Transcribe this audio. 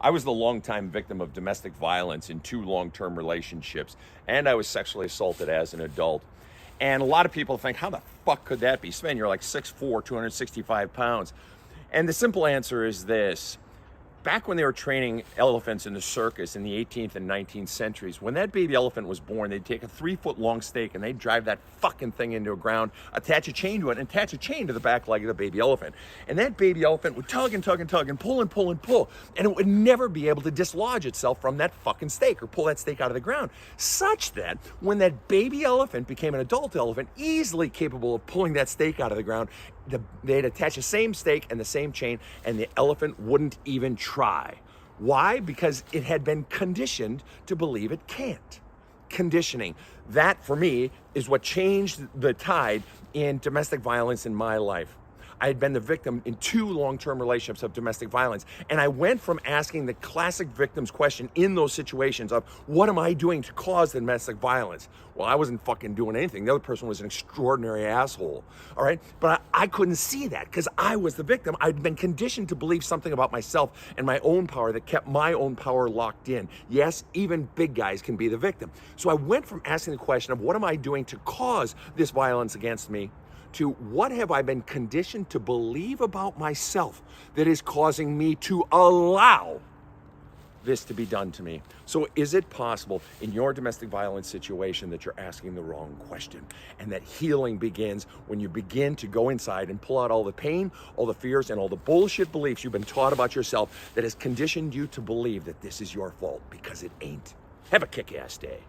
I was the longtime victim of domestic violence in 2 long-term relationships, and I was sexually assaulted as an adult. And a lot of people think, how the fuck could that be? Sven, you're like 6'4", 265 pounds. And the simple answer is this. Back when they were training elephants in the circus in the 18th and 19th centuries, when that baby elephant was born, they'd take a 3-foot long stake and they'd drive that fucking thing into a ground, attach a chain to it, and attach a chain to the back leg of the baby elephant. And that baby elephant would tug and tug and tug and pull and pull and pull, and it would never be able to dislodge itself from that fucking stake or pull that stake out of the ground. Such that when that baby elephant became an adult elephant, easily capable of pulling that stake out of the ground, they'd attach the same stake and the same chain, and the elephant wouldn't even try. Why? Because it had been conditioned to believe it can't. Conditioning. That, for me, is what changed the tide in domestic violence in my life. I had been the victim in 2 long-term relationships of domestic violence. And I went from asking the classic victim's question in those situations of, what am I doing to cause the domestic violence? Well, I wasn't fucking doing anything. The other person was an extraordinary asshole, all right? But I couldn't see that because I was the victim. I'd been conditioned to believe something about myself and my own power that kept my own power locked in. Yes, even big guys can be the victim. So I went from asking the question of, what am I doing to cause this violence against me, to what have I been conditioned to believe about myself that is causing me to allow this to be done to me. So is it possible in your domestic violence situation that you're asking the wrong question, and that healing begins when you begin to go inside and pull out all the pain, all the fears, and all the bullshit beliefs you've been taught about yourself that has conditioned you to believe that this is your fault, because it ain't. Have a kick-ass day.